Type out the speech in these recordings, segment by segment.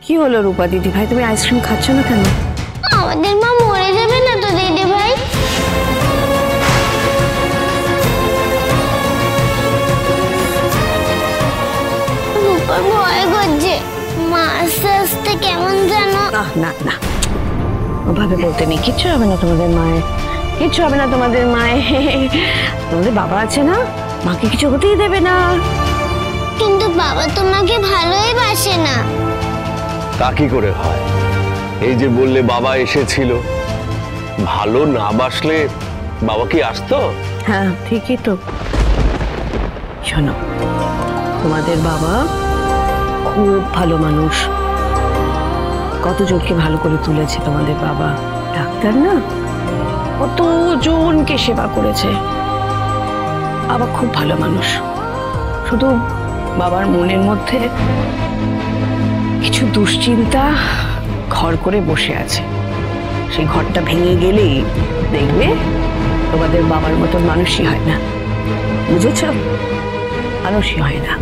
কি হলো রূপা দিদি ভাই, তুমি আইসক্রিম খাচ্ছ না কেন? আমাদের মা মরে যাবে না তো দিদি ভাই? রূপার ভয় করছে, মা আস্তে আস্তে কেমন জানো। না না না, ওভাবে বলতে নেই, কিচ্ছু হবে না তোমাদের মায়ের, কিচ্ছু হবে না তোমাদের মায়ের। তোমাদের বাবা আছে না, মাকে কিছু হতেই দেবে না। কিন্তু বাবা তোমাকে ভালোই বাসে না। তা কি করে হয়? এই যে বললে বাবা এসেছিল, ভালো না বাসলে বাবা কি আসতো? হ্যাঁ ঠিকই তো। শোনো, তোমাদের বাবা খুব ভালো মানুষ, কতজনকে ভালো করে তুলেছে তোমাদের বাবা। ডাক্তার না, কতজনকে সেবা করেছে। বাবা খুব ভালো মানুষ, শুধু বাবার মনের মধ্যে কিছু দুশ্চিন্তা ঘর করে বসে আছে। সেই ঘরটা ভেঙে গেলেই দেখবে তোমাদের বাবার মতন মানুষই হয় না, বুঝেছ? মানুষই হয় না।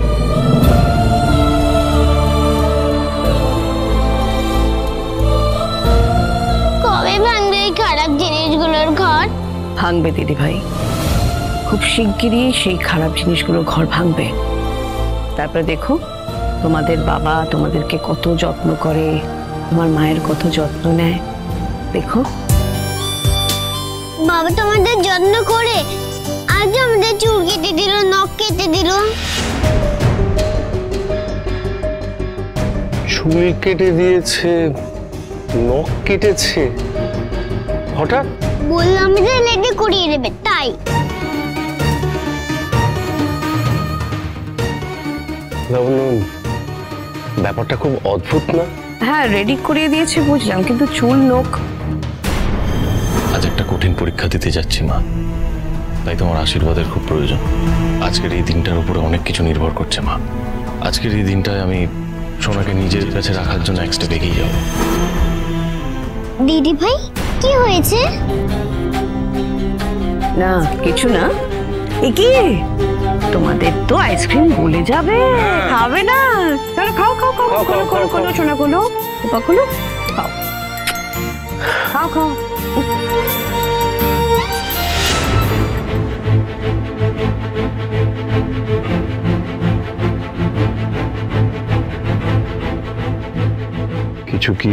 কবে ভাঙবে এই খারাপ জিনিসগুলোর ঘর? ভাঙবে দিদি ভাই, খুব শিগগিরই সেই খারাপ জিনিসগুলোর ঘর ভাঙবে। তারপরে দেখো তোমাদের বাবা তোমাদেরকে কত যত্ন করে, তোমার মায়ের কত যত্ন নেয়। দেখো বাবা তোমাদের যত্ন করে, আজ আমাদের চুল কেটে দিল, নখ কেটে দিল। চুল কেটে দিয়েছে, নখ কেটেছে, হঠাৎ বললাম যে লেটে করিয়ে দেবে, তাই। ব্যাপারটা খুব অদ্ভুত না? হ্যাঁ রেডি করিয়ে দিয়েছে বুঝলাম, কিন্তু চুল নখ। আজ একটা কঠিন পরীক্ষা দিতে যাচ্ছি মা, তাই তোমার আশীর্বাদের খুব প্রয়োজন। আজকের এই দিনটার উপরে অনেক কিছু নির্ভর করছে মা। আজকের এই দিনটায় আমি সোনাকে নিজের কাছে রাখার জন্য এক স্টেপ এগিয়ে যাব। দিদি ভাই কি হয়েছে? না কিছু না। কি তোমাদের তো আইসক্রিম গলে যাবে, খাবে না? তাহলে খাও খাও খাও, খোলো খোলো সোনা, খোলো রূপা, খোলো, খাও খাও খাও। কিছু কি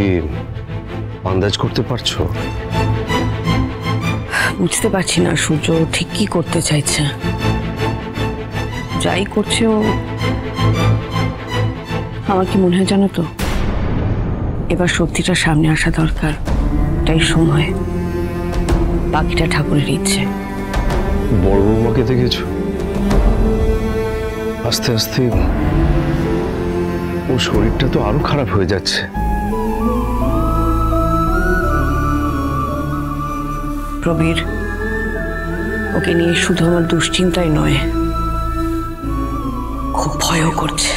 আন্দাজ করতে পারছো? বুঝতে পারছি না সূর্য ঠিক কি করতে চাইছে। যাই করছে ও, আমার কি মনে হয় জানো তো, এবার সত্যিটা সামনে আসা দরকার। তাই সময়, বাকিটা ঠাকুরের ইচ্ছে। বড় বৌমাকে দেখেছো? আস্তে আস্তে ওর শরীরটা তো আরো খারাপ হয়ে যাচ্ছে। প্রবীর, ওকে নিয়ে শুধু আমার দুশ্চিন্তাই নয়, খুব ভয়ও করছে।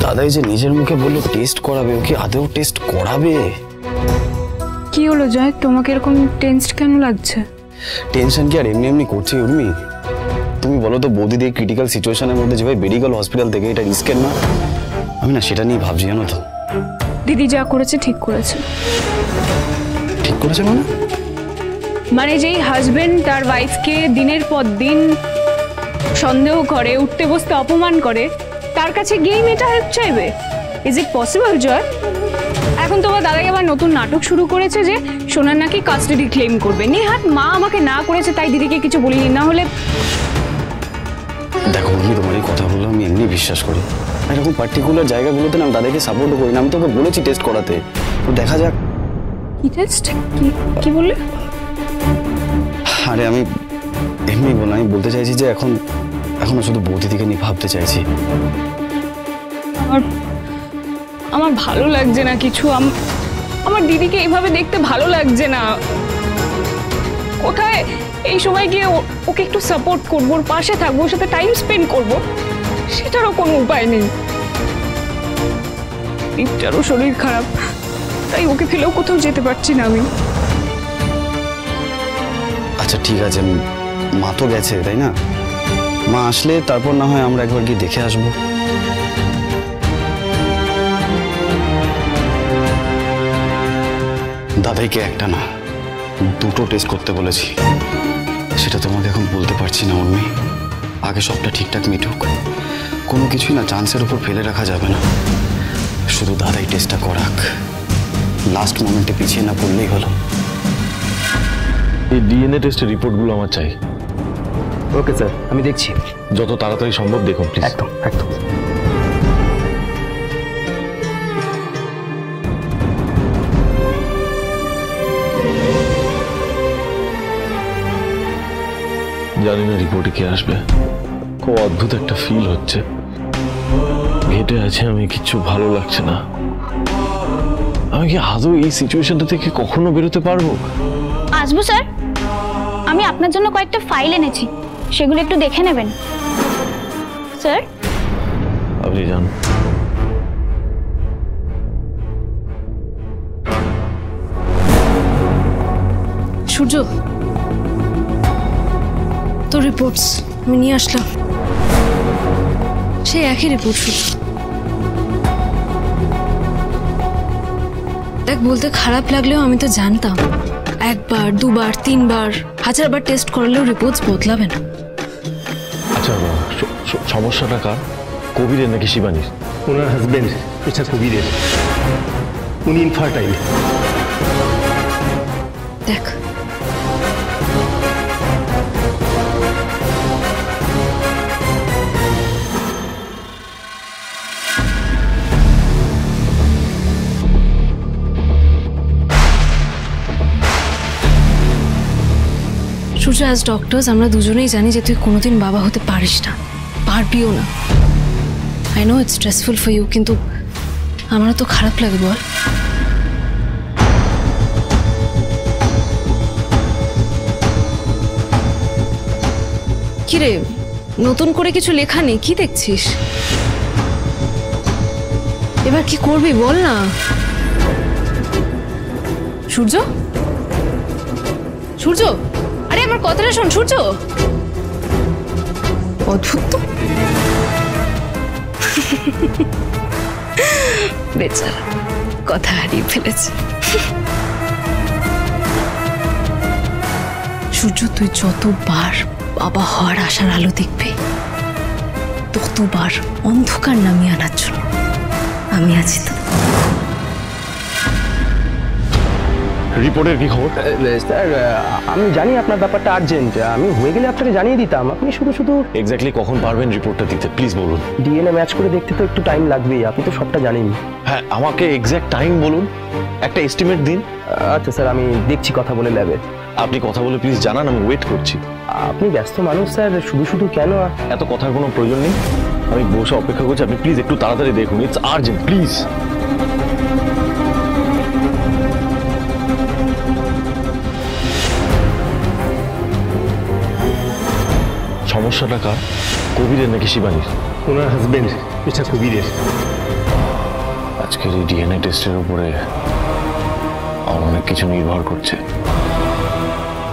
দাদাই যে নিজের মুখে বললো টেস্ট করাবে, ওকে আদৌ টেস্ট করাবে? কি হলো জয়, তোমাকে এরকম টেনসড কেন লাগছে? টেনশন কি আর এমনি এমনি করছে উর্মি? তুমি বলো তো, বৌদিদি এই ক্রিটিক্যাল সিচুয়েশনের মধ্যে যেভাবে বেরিয়ে গেল হসপিটাল থেকে, এটা রিস্কের না? আমি না সেটা নিয়ে ভাবছি জানো তো। দিদি যা করেছে ঠিক করেছে। ঠিক করেছে মানে? মানে যেই হাজবেন্ড তার ওয়াইফকে দিনের পর দিন সন্দেহ করে, উঠতে বসতে অপমান করে, তার কাছে গিয়ে মেয়েটা হেল্প চাইবে? ইজ ইট পসিবল জয়? এখন তোমার দাদাই আবার নতুন নাটক শুরু করেছে যে সোনার নাকি কাস্টাডি ক্লেম করবে। নেহাত মা আমাকে না করেছে তাই দিদিকে কিছু বলিনি, না হলে। দেখো উর্মি, তোমার এই কথাগুলো আমি এমনি বিশ্বাস করি। এরকম পার্টিকুলার জায়গাগুলোতে না দাদাকে সাপোর্টও করি না। আমি তোকে বলেছি টেস্ট করাতে, তো দেখা যাক। কি টেস্ট? কি বললে? আরে আমি এমনি বল, আমি বলতে চাইছি যে এখনো শুধু বৌদিদিকে নিয়ে ভাবতে চাইছি। আমার ভালো লাগছে না কিছু। আমার দিদিকে এইভাবে দেখতে ভালো লাগছে না। কোথায় এই সময় গিয়ে ওকে একটু সাপোর্ট করবো, ওর পাশে থাকবো, ওর সাথে টাইম স্পেন্ড করবো, সেটারও কোনো উপায় নেই। দীপটারও শরীর খারাপ, তাই ওকে ফেলেও কোথাও যেতে পারছি না আমি। আচ্ছা ঠিক আছে, মা তো গেছে তাই না, মা আসলে তারপর না হয় আমরা একবার গিয়ে দেখে আসবো। দাদাইকে একটা না দুটো টেস্ট করতে বলেছি, সেটা তোমাকে এখন বলতে পারছি না উর্মি। আগে সবটা ঠিকঠাক মিটুক, কোনো কিছুই না চান্সের উপর ফেলে রাখা যাবে না। শুধু দাদাই টেস্টটা করাক, লাস্ট মোমেন্টে পিছিয়ে না পড়লেই হলো। এই ডিএনএ টেস্টের রিপোর্টগুলো আমার চাই। ওকে স্যার, আমি দেখছি। যত তাড়াতাড়ি সম্ভব দেখুন প্লিজ। একদম একদম। জানি না রিপোর্টে কি আসবে, খুব অদ্ভুত একটা ফিল হচ্ছে। ঘেটে আছে আমি, কিচ্ছু ভালো লাগছে না। আমি কি আদৌ এই সিচুয়েশনটা থেকে কখনো বেরোতে পারবো? আসবো স্যার, আমি আপনার জন্য কয়েকটা ফাইল এনেছি, সেগুলো একটু দেখে নেবেন স্যার। আপনি যান। সূর্য, তোর রিপোর্টস আমি নিয়ে আসলাম। সেই একই রিপোর্ট সূর্য। দেখ, বলতে খারাপ লাগলেও আমি তো জানতাম একবার দুবার তিনবার হাজারবার টেস্ট করলেও রিপোর্টস বদলাবে না। আচ্ছা, সমস্যাটা কার? কবিরের নাকি শিবানীর? ওনার হাজবেন্ড মিস্টার কবিরের, উনি ইনফার্টাইল। দেখ, সূর্য, অ্যাজ ডক্টরস আমরা দুজনেই জানি যে তুই কোনোদিন বাবা হতে পারিস না, পারবিও না। I know it's stressful for you, কিন্তু আমারও তো খারাপ লাগে বল। কিরে, নতুন করে কিছু লেখা নেই? কি দেখছিস? এবার কি করবি বল না। সূর্য, সূর্য, আরে আমার কথাটা শোন সূর্য। অদ্ভুত তো, বেচারা কথা হারিয়ে ফেলেছে। সূর্য, তুই যতবার বাবা হওয়ার আশার আলো দেখবি, ততবার অন্ধকার নামিয়ে আনার জন্য আমি আছি তো। রিপোর্টের কি খবর? স্যার, আমি জানি আপনার ব্যাপারটা আর্জেন্ট, আমি হয়ে গেলে আপনাকে জানিয়ে দিতাম। আপনি শুধু শুধু এক্স্যাক্টলি কখন পারবেন রিপোর্টটা দিতে প্লিজ বলুন। ডিএনএ ম্যাচ করে দেখতে তো একটু টাইম লাগবেই, আপনি তো সবটা জানেন। হ্যাঁ, আমাকে এক্স্যাক্ট টাইম বলুন, একটা এস্টিমেট দিন। আচ্ছা স্যার, আমি দেখছি কথা বলে ল্যাবে। আপনি কথা বলে প্লিজ জানান, আমি ওয়েট করছি। আপনি ব্যস্ত মানুষ স্যার, শুধু শুধু কেন? এত কথার কোনো প্রয়োজন নেই, আমি বসে অপেক্ষা করছি। আপনি প্লিজ একটু তাড়াতাড়ি দেখুন, ইটস আর্জেন্ট প্লিজ। সমস্যাটা কার? কবিরের নাকি শিবানীর? ওনার হাজবেন্ড মিস্টার কবিরের। আজকের এই ডিএনএ টেস্টের উপরে আমার অনেক কিছু নির্ভর করছে,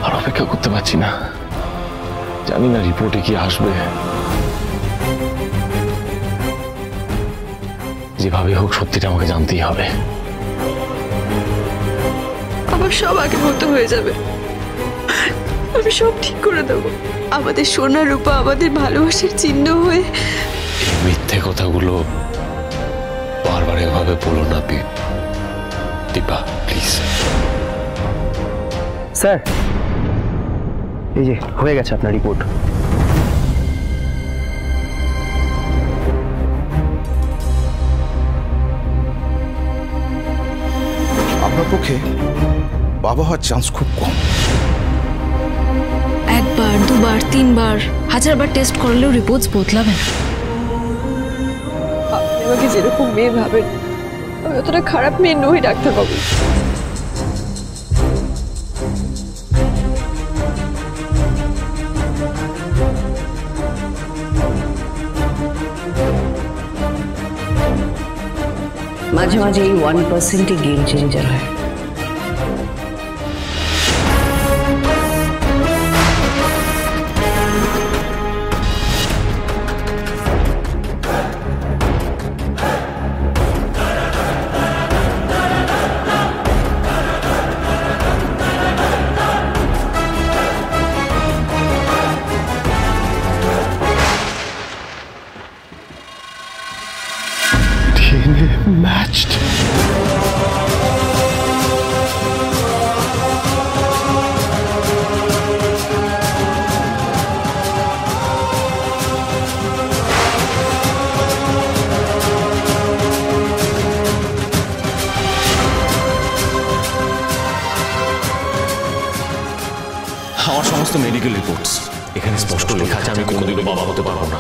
আর অপেক্ষা করতে পারছি না। জানি না রিপোর্টে কি আসবে, যেভাবে হোক সত্যিটা আমাকে জানতেই হবে। আমার সব আগের মতো হয়ে যাবে, আমি সব ঠিক করে দেবো। আমাদের সোনা রূপা আমাদের ভালোবাসার চিহ্ন হয়ে। এই মিথ্যে কথাগুলো বারবার এভাবে বলো না দীপা, প্লিজ। স্যার, এই যে হয়ে গেছে আপনার রিপোর্ট। আপনার পক্ষে বাবা হওয়ার চান্স খুব কম। একবার দুবার তিনবার হাজারবার টেস্ট করলেও রিপোর্টস বদলাবে না। আপনি আমাকে যেরকম মেয়ে ভাবেন, আমি অতটা খারাপ মেয়ে নই ডাক্তারবাবু। মাঝে মাঝে এই 1%ই গেম চেঞ্জার হয়। Matched. আমার সমস্ত মেডিকেল রিপোর্টস এখানে স্পষ্ট লেখা আছে আমি কোনোদিনও বাবা হতে পারবো না।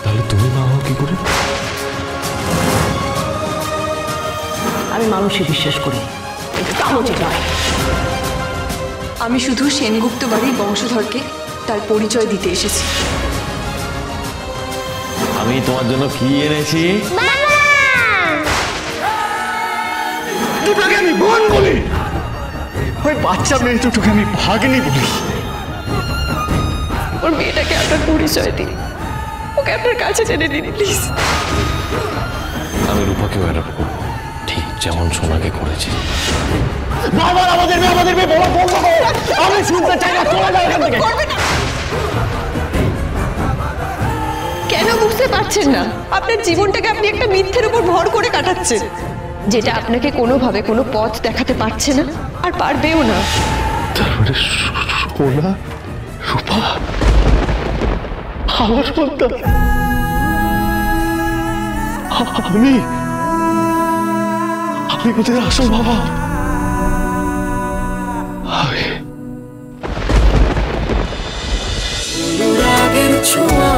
তাহলে তুমি বাবা কি করে? আমি মানুষে বিশ্বাস করি, আমি শুধু সেনগুপ্ত বাড়ির বংশধরকে তার পরিচয় দিতে এসেছি। আমি তোমার জন্য কি এনেছি? দুটোকে আমি বোন বলি, ওই বাচ্চা মেয়ে দুটোকে আমি ভাগ্নি বলি। ওর মেয়েটাকে আপনার পরিচয় দিন, ওকে আপনার কাছে টেনে দিন প্লিজ। আমি রূপাকেও অ্যাডপ্ট করবো, ঠিক যেমন সোনাকে করেছি। বারবার আমাদের মেয়ে বলা বন্ধ করো, আমি শুনতে চাই না, চলে যাও এখান থেকে। কেন বুঝতে পারছেন না? আপনার জীবনটাকে আপনি একটা মিথ্যের উপর ভর করে কাটাচ্ছেন, যেটা আপনাকে কোনোভাবে কোনো পথ দেখাতে পারছে না আর পারবেও না। তারপরে সোনা, রূপা, আমার সন্তান, আমি ওদের আসল বাবা। রাগের ছোঁয়া